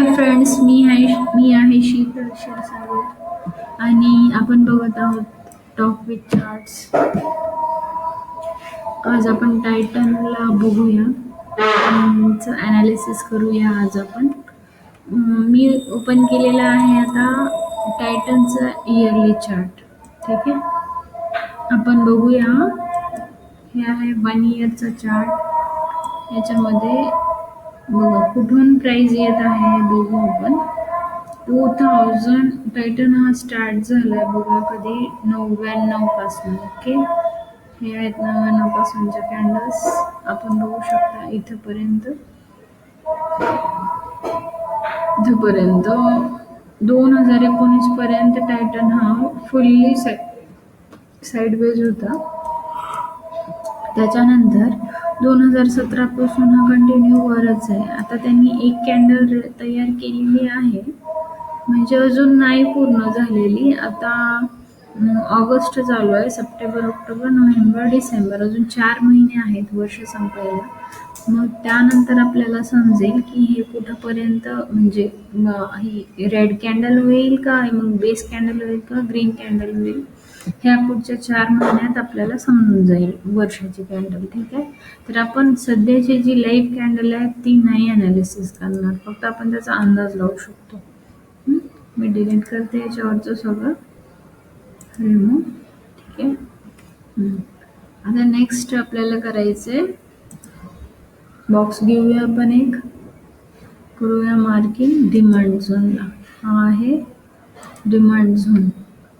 Hi friends, मी आहे शीतल क्षीरसागर आणि आपण बघत आहोत टॉक विथ चार्ट्स. आज आपण टायटनला बघूया, अनालिसिस करूया. आज आपण मी ओपन केलेला आहे आता टायटनचा इयरली चार्ट. ठीक आहे, आपण बघूया. हे आहे 1 इयरचा चार्ट. याच्यामध्ये बघा कुठून प्राइस येत आहे बघू आपण. 2000 टायटन हा स्टार्ट झालाय बघा कधी 99 पासून. ओके, हे आहेत 99 पासूनच्या कॅन्डल्स. आपण बघू शकता इथपर्यंत 2019 पर्यंत टायटन हा फुल्ली साइडवेज होता. त्याच्यानंतर 2017 पासून हा कंटिन्यू वरच आहे. आता त्यांनी एक कॅन्डल तयार केलेली आहे, म्हणजे अजून नाही पूर्ण झालेली. आता ऑगस्ट चालू आहे, सप्टेंबर, ऑक्टोबर, नोव्हेंबर, डिसेंबर, अजून 4 महिने आहेत वर्ष संपायला. मग त्यानंतर आपल्याला समजेल की हे कुठंपर्यंत, म्हणजे ही रेड कॅन्डल होईल का, मग बेस कॅन्डल होईल का, ग्रीन कॅन्डल होईल. ह्या पुढच्या 4 महिन्यात आपल्याला समजून जाईल वर्षाची कॅन्डल. ठीक आहे, तर आपण सध्याची जी लाईव्ह कॅन्डल आहे ती नाही अनालिसिस करणार, फक्त आपण त्याचा अंदाज लावू शकतो. मी डिलीट करते याच्यावरचं सगळं रिमूव्ह. ठीक आहे, आता नेक्स्ट आपल्याला करायचंय बॉक्स घेऊया आपण एक, करूया मार्किंग डिमांड झोनला. हा आहे डिमांड झोन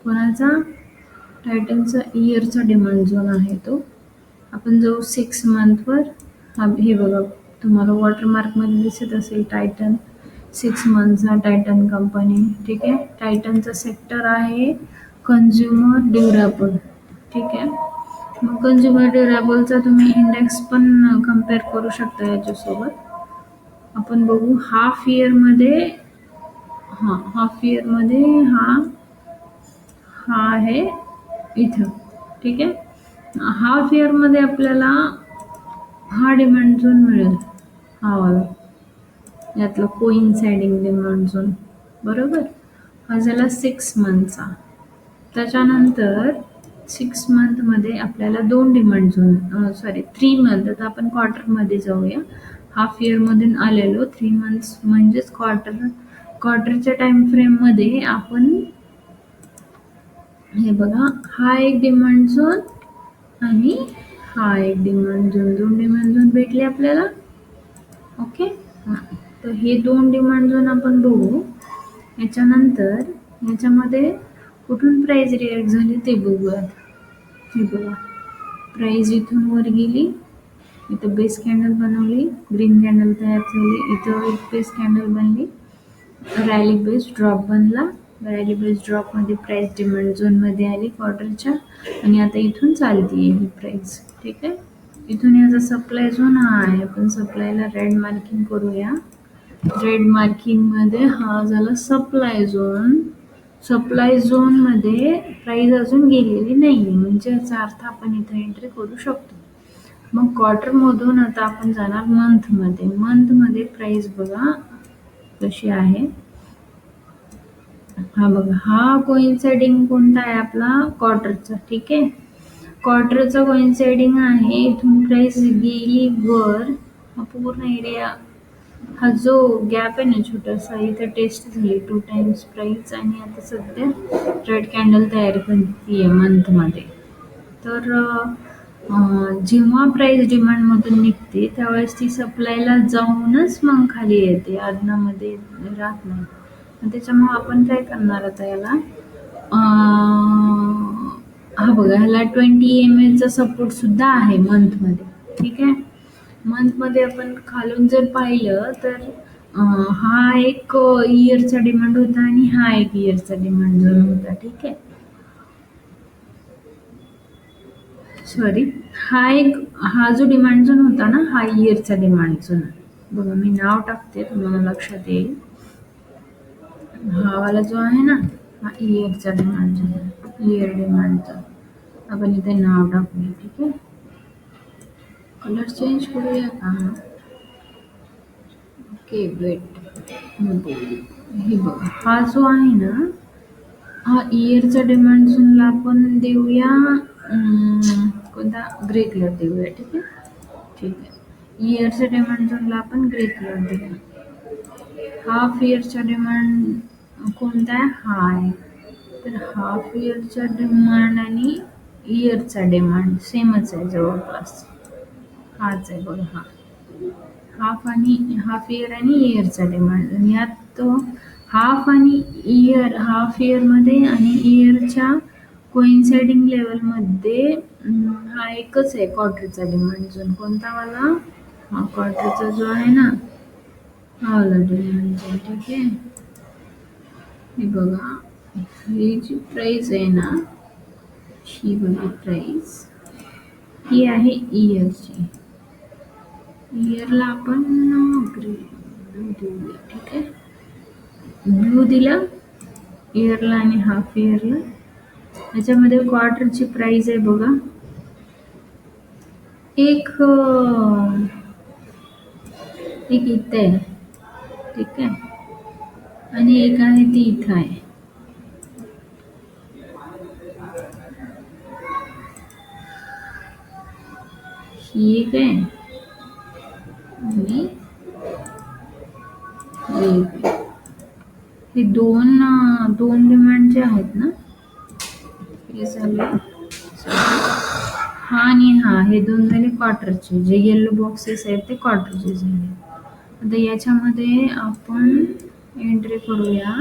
कोणाचा, टायटनचा इयरचा डिमांड झोन आहे तो. आपण जाऊ 6 मंथवर. हे बघा तुम्हाला वॉटरमार्क मध्ये दिसत असेल टायटन 6 मंथचा टायटन कंपनी. ठीक आहे, टायटनचा सेक्टर आहे कन्झ्युमर ड्युरेबल. ठीक आहे, मग कन्झ्युमर ड्युरेबलचा तुम्ही इंडेक्स पण कम्पेअर करू शकता याच्यासोबत. आपण बघू हाफ इयर मध्ये हा आहे इथं. ठीक आहे, हाफ इयर मध्ये आपल्याला हा डिमांड झोन मिळेल, हा वाला, यातला कोइन्साइडिंग डिमांड झोन. बरोबर, हा झाला 6 मंथचा. त्याच्यानंतर 6 मंथ मध्ये आपल्याला 2 डिमांड झोन, 3 मंथ. आता आपण क्वार्टर मध्ये जाऊया. हाफ इयर मधून आलेलो 3 मंथ्स म्हणजेच क्वार्टरच्या टाइम फ्रेम मध्ये आपण हे बघा, हा एक डिमांड झोन आणि हा एक डिमांड झोन, 2 डिमांड झोन भेटले आपल्याला. ओके, तर हे 2 डिमांड झोन आपण बघू. याच्यानंतर याच्यामध्ये कुठून प्राइस रिॲक्ट झाली ते बघूयात. हे बघा, प्राइस इथून वर गेली, इथं बेस कॅन्डल बनवली, ग्रीन कॅन्डल तयार झाली, इथं एक बेस कॅन्डल बनली, रॅली बेस ड्रॉप बनला. रॅली बेस ड्रॉप मध्ये प्राइस डिमांड झोन मध्ये आली क्वार्टरच्या, आणि आता इथून चालतीये ही प्राइस. ठीक आहे, इथून याचा सप्लाय झोन हा आहे. आपण सप्लायला रेड मार्किंग करूया. रेड मार्किंग मध्ये हा झाला सप्लाय झोन. सप्लाय झोन मध्ये प्राइस अजून गेलेली नाहीये, म्हणजे याचा अर्थ आपण इथं एंट्री करू शकतो. मग क्वार्टर मधून आता आपण जाणार मंथ मध्ये. मंथ मध्ये प्राइस बघा कशी आहे. हा बघा, हा कोइन्साइडिंग कोणता आहे आपला, क्वार्टरचा. ठीक आहे, क्वार्टरचा कोइन्साइडिंग आहे. इथून प्राइस गेली वर, हा पूर्ण एरिया, हा जो गॅप आहे ना छोटासा, इथं टेस्ट झाली 2 टाइम्स प्राइस, आणि आता सध्या रेड कॅन्डल तयार करतीये मंथ मध्ये. तर जेव्हा प्राइस डिमांड मधून निघते त्यावेळेस ती सप्लायला जाऊनच मग खाली येते, आदनामध्ये राहत नाही. त्याच्यामुळे आपण काय करणार आता याला, हा बघा, ह्याला 20 mA चा सपोर्ट सुद्धा आहे मंथ मध्ये. ठीक आहे, मंथ मध्ये आपण खालून जर पाहिलं तर हा एक इयरचा डिमांड होता आणि हा एक इयरचा डिमांड झोन होता. ठीक आहे, सॉरी, हा जो डिमांड झोन होता ना, हा इयरचा डिमांड झोन. बघा, मी नाव टाकते, तुम्हाला लक्षात येईल. हा वाला जो आहे ना, हा इयरचा डिमांड झोन, इयर डिमांडचा. आपण इथे नाव टाकूया. ठीक आहे, कलर चेंज करूया का. ओके, वेट, हे बघा, हा जो आहे ना, हा इयरचा डिमांड झोनला आपण देऊया कोणता, ग्रे कलर देऊया. ठीक आहे, ठीक आहे. इयरच्या डिमांड झोनला आपण ग्रे कलर देऊया. हाफ इयरचा डिमांड कोणता आहे, हा आहे. तर हाफ इयरचा डिमांड आणि इयरचा डिमांड सेमच आहे जवळपास, हाच आहे बघा. हाफ इयर आणि इयरचा डिमांड, यात हाफ आणि इयर, हाफ इयरमध्ये आणि इयरच्या कोइन्साइडिंग लेवलमध्ये हा एकच आहे क्वार्टरचा डिमांड झोन. कोणता वाला, हा क्वार्टरचा जो आहे ना, हा वाला डिमांड झोन. ठीक आहे, हे बघा, ही जी प्राइस आहे ना, ही बघा प्राइस, ही आहे इयरची. इयरला आपण ग्रे ब्लू देऊया. ठीक आहे, ब्लू दिला इयरला आणि हाफ इयरला. याच्यामध्ये क्वार्टरची प्राइस आहे बघा, एक इथं आहे. ठीक आहे, आणि एक आहे ती इथं आहे. ही एक आहे आणि हे दोन डिमांड जे आहेत ना, हे झाले, हा आणि हा, हे दोन झाले क्वार्टरचे. जे येलो बॉक्सेस आहेत ते क्वार्टरचे झाले. आता याच्यामध्ये आपण एंट्री करूया.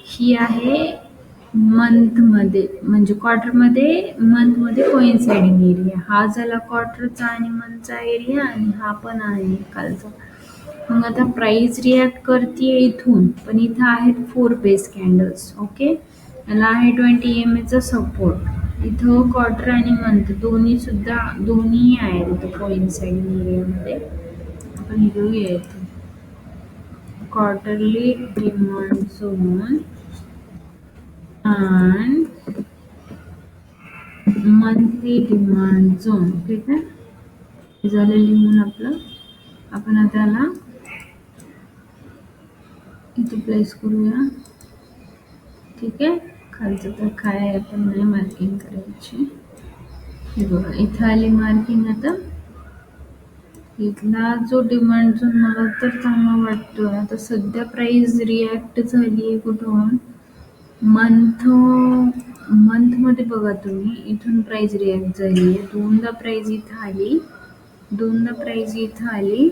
ही आहे मंथमध्ये, म्हणजे क्वार्टरमध्ये, मंथमध्ये कोइन्साइडिंग एरिया. हा झाला क्वार्टरचा आणि मंथचा एरिया, आणि हा पण आहे खालचा. मग आता प्राइस रिॲक्ट करते इथून, पण इथं आहेत 4 बेस कॅन्डल्स. ओके, याला आहे 20 EMA चा सपोर्ट. इथं क्वार्टर आणि मंथ दोन्ही आहेत इथं कोइन्साइडिंग एरियामध्ये. आपण घेऊया इथे quarterly demand zone and monthly demand zone. ठीक आहे, हे झालं लिहून आपलं. आपण आता याला इथे प्लेस करूया. ठीक आहे, खालचं तर काय आपण नाही मार्किंग करायची. हे बघा, इथं आली मार्किंग. आता इथला जो डिमांड झोन मला तर चांगला वाटतोय. आता सध्या प्राइस रिॲक्ट झाली आहे कुठून, मंथमध्ये बघा तुम्ही, इथून प्राइस रिॲक्ट झाली आहे. दोनदा प्राइस इथं आली, दोनदा प्राइस इथं आली,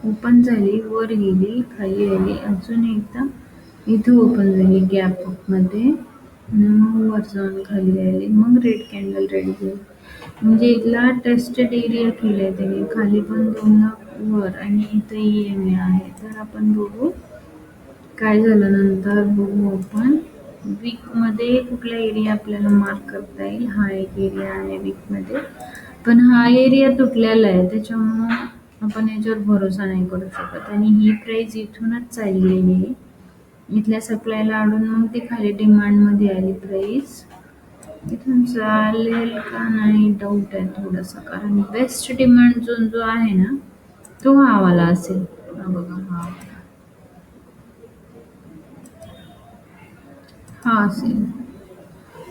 ओपन झाली, वर गेली, खाली आली, अजून एकदा इथं ओपन झाली गॅपमध्ये, मग वर जाऊन खाली आली, मग रेड कॅन्डल रेडी झाली. म्हणजे इथला टेस्टेड एरिया केलाय त्याने, खाली पण दोनदा वर, आणि इथं EMA आहे. तर आपण बघू काय झालं नंतर, बघू आपण वीकमध्ये कुठला एरिया आपल्याला मार्क करता येईल. हा एक एरिया आहे वीकमध्ये, पण हा एरिया तुटलेला आहे, त्याच्यामुळं आपण याच्यावर भरोसा नाही करू शकत. आणि ही प्राइस इथूनच चाललेली आहे, इथल्या सप्लायला अडून मग ती खाली डिमांडमध्ये आली प्राइस. इथून चालेल का नाही डाऊट आहे थोडासा, कारण बेस्ट डिमांड झोन जो आहे ना, तो हा वाला असेल. हा बघा,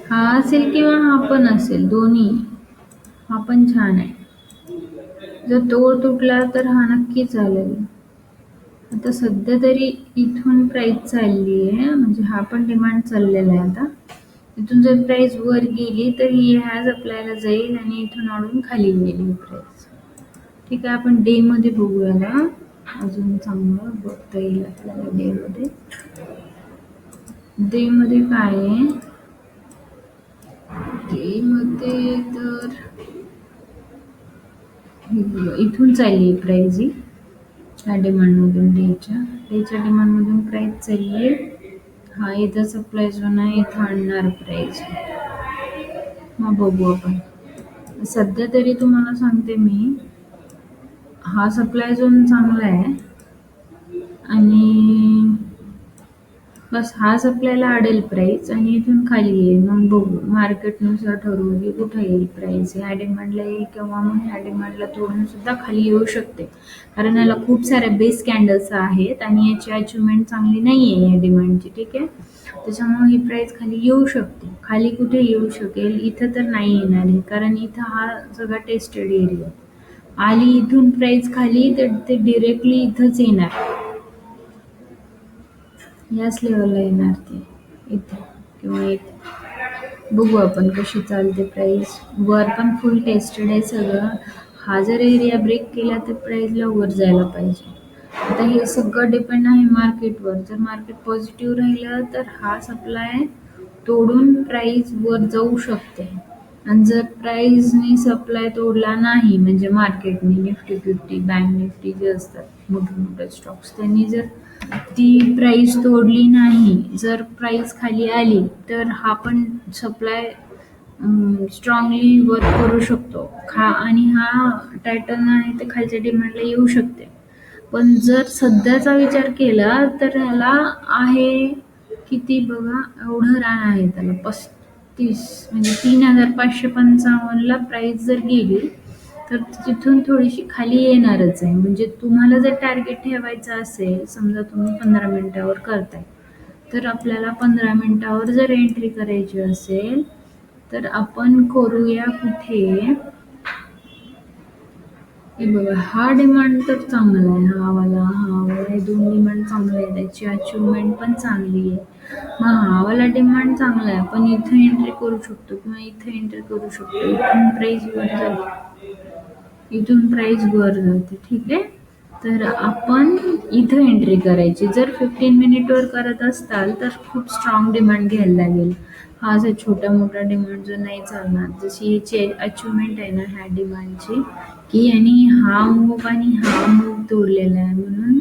हा असेल किंवा हा पण असेल, दोन्ही. हा पण छान आहे. जर तोड तुटला तर हा नक्की चालेल. आता सध्या तरी इथून प्राइस चालली आहे, म्हणजे हा पण डिमांड चाललेला आहे. आता इथून जर प्राइस वर गेली तर ही ह्याच आपल्याला जाईल, आणि इथून अडून खाली गेली प्राइस. ठीक आहे, आपण डे मध्ये बघूया, अजून चांगलं बघता येईल आपल्याला. डे मध्ये काय आहे, डे मध्ये तर इथून चालली प्राइस, ही ह्या डिमांडमधून, डेच्या डिमांडमधून प्राइस चालली आहे. हा इथं सप्लाय झोन आहे, इथं आणणार प्राइस. मग बघू आपण. सध्या तरी तुम्हाला सांगते मी, हा सप्लाय झोन चांगला आहे, आणि बस हाच आपल्याला अडेल प्राईस आणि इथून खाली येईल. मग बघू मार्केटनुसार ठरवू की कुठे येईल प्राईस. ह्या डिमांडला येईल किंवा मग ह्या डिमांडला तोडून सुद्धा खाली येऊ शकते. कारण याला खूप साऱ्या बेस कॅन्डल्स आहेत आणि याची अचिव्हमेंट चांगली नाही आहे या डिमांडची. ठीक आहे. त्याच्यामुळे ही प्राईस खाली येऊ शकते. खाली कुठे येऊ शकेल? इथं तर नाही येणार आहे कारण इथं हा सगळा टेस्टेड एरिया. आली इथून प्राईस खाली तर ते डिरेक्टली इथंच येणार. याच लेवलला येणार ते इथे किंवा इथे. बघू आपण कशी चालते प्राईस. वर पण फुल टेस्टेड आहे सगळं. हा जर एरिया ब्रेक केला तर प्राईसला वर जायला पाहिजे. आता हे सगळं डिपेंड आहे मार्केटवर. जर मार्केट पॉझिटिव्ह राहिलं तर हा सप्लाय तोडून प्राईस वर जाऊ शकते आणि जर प्राईसनी सप्लाय तोडला नाही म्हणजे मार्केटने निफ्टी फिफ्टी बँक निफ्टी जे असतात मोठे मोठे स्टॉक्स त्यांनी जर ती प्राईस तोडली नाही, जर प्राईस खाली आली तर हा पण सप्लाय स्ट्रॉंगली वर्क करू शकतो आणि हा टायटन आहे ते खालच्या डिमांडला येऊ शकते. पण जर सध्याचा विचार केला तर ह्याला आहे किती बघा एवढं रान आहे त्याला 35 म्हणजे 3555ला प्राइस जर गेली तर तिथून थोडीशी खाली येणारच आहे. म्हणजे तुम्हाला जर टार्गेट ठेवायचं असेल समजा तुम्ही 15 मिनिटावर करताय तर आपल्याला 15 मिनिटावर जर एंट्री करायची असेल तर आपण करूया कुठे. हे बघा हा डिमांड तर चांगला आहे. हा वाला हे दोन डिमांड चांगले आहे. त्याची अचिव्हमेंट पण चांगली आहे. मग हा वाला डिमांड चांगला आहे. पण इथं एंट्री करू शकतो किंवा इथं एंट्री करू शकतो. इथून प्राइस वर जाते. ठीक आहे. तर आपण इथं एंट्री करायची. जर 15 मिनिटवर करत असताल तर खूप स्ट्रॉंग डिमांड घ्यायला लागेल. हा असा छोटा मोठा डिमांड जो नाही चालणार. जशी याची अचिव्हमेंट आहे ना ह्या डिमांडची की यांनी हा मूव्ह आणि हा मूव्ह तोडलेला आहे म्हणून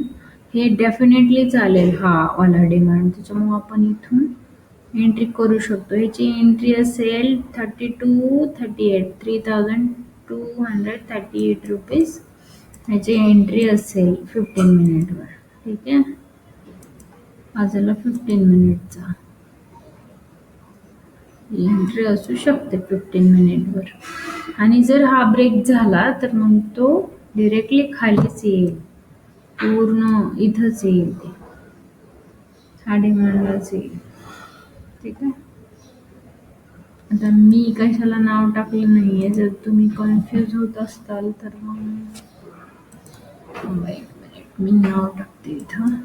हे डेफिनेटली चालेल हा वाला डिमांड. त्याच्यामुळे आपण इथून एंट्री करू शकतो. ह्याची एंट्री असेल 3238 3238 रुपीज ह्याची एंट्री असेल 15 मिनिटवर. ठीक आहे. वाजला 15 मिनिटचा एंट्री असू शकते 15 मिनिटवर. आणि जर हा ब्रेक झाला तर मग तो डिरेक्टली खालीच येईल. पूर्ण इथंच येईल ते हा डिमांडलाच येईल. ठीक आहे. आता मी कशाला नाव टाकलं नाहीये. जर तुम्ही कन्फ्यूज होत असताल तर मग एक मिनिट मी नाव टाकते इथं.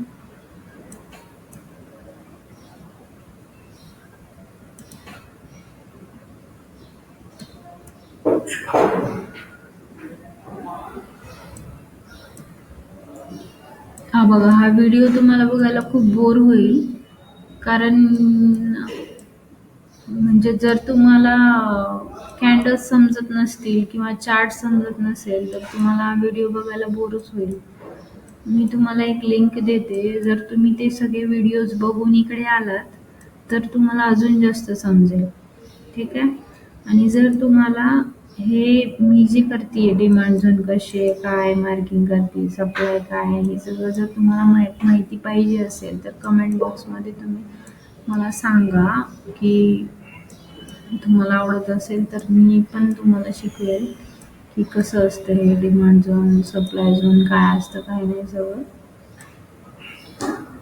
हा बघा हा व्हिडिओ तुम्हाला बघायला खूप बोर होईल कारण म्हणजे जर तुम्हाला कॅन्डल्स समजत नसतील किंवा चार्ट समजत नसेल तर तुम्हाला हा व्हिडिओ बघायला बोरच होईल. मी तुम्हाला एक लिंक देते. जर तुम्ही ते सगळे व्हिडिओज बघून इकडे आलात तर तुम्हाला अजून जास्त समजेल. ठीक आहे. आणि जर तुम्हाला हे मी जे करते डिमांड झोन कसे काय मार्किंग करते सप्लाय काय हे सगळं जर तुम्हाला माहिती पाहिजे असेल तर कमेंट बॉक्समध्ये तुम्ही मला सांगा की तुम्हाला आवडत असेल तर मी पण तुम्हाला शिकवेल की कसं असतं हे डिमांड झोन सप्लाय झोन काय असतं काय नाही सगळं.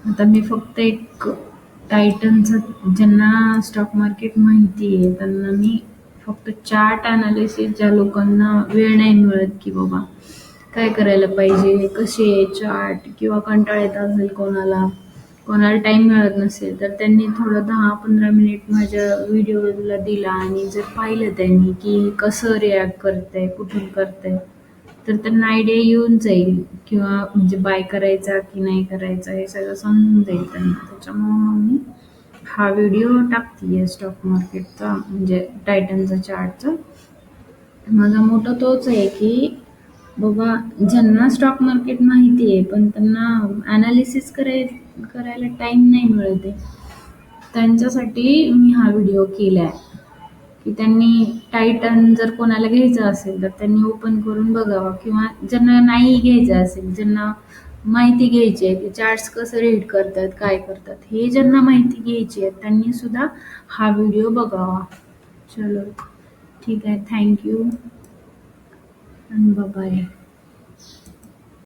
आता मी फक्त एक टायटनचं ज्यांना स्टॉक मार्केट माहिती आहे त्यांना मी फक्त चार्ट अनालिसिस ज्या लोकांना वेळ नाही मिळत की बाबा काय करायला पाहिजे कसे चार्ट किंवा कंटाळा येत असेल कोणाला टाइम मिळत नसेल तर त्यांनी थोडं 10-15 मिनिट माझ्या व्हिडिओला दिला आणि जर पाहिलं त्यांनी की कसं रिॲक्ट करतंय कुठून करतंय तर त्यांना आयडिया येऊन जाईल किंवा म्हणजे बाय करायचा की नाही करायचा हे सगळं समजून जाईल त्यांना. त्याच्यामुळे मग मी हा व्हिडिओ टाकते स्टॉक मार्केटचा म्हणजे टायटनचा चार्टचा. माझा मोठा तोच आहे की बाबा ज्यांना स्टॉक मार्केट माहिती आहे पण त्यांना ॲनालिसिस करायला टाईम नाही मिळत आहे त्यांच्यासाठी मी हा व्हिडिओ केला आहे की त्यांनी टायटन जर कोणाला घ्यायचं असेल तर त्यांनी ओपन करून बघावं किंवा ज्यांना नाही घ्यायचं असेल ज्यांना माहिती घ्यायची आहे की चार्ट्स कसं रीड करतात, काय करतात, हे ज्यांना माहिती घ्यायची आहे त्यांनी सुद्धा हा व्हिडिओ बघावा. चलो ठीक आहे. थँक्यू आणि बाय.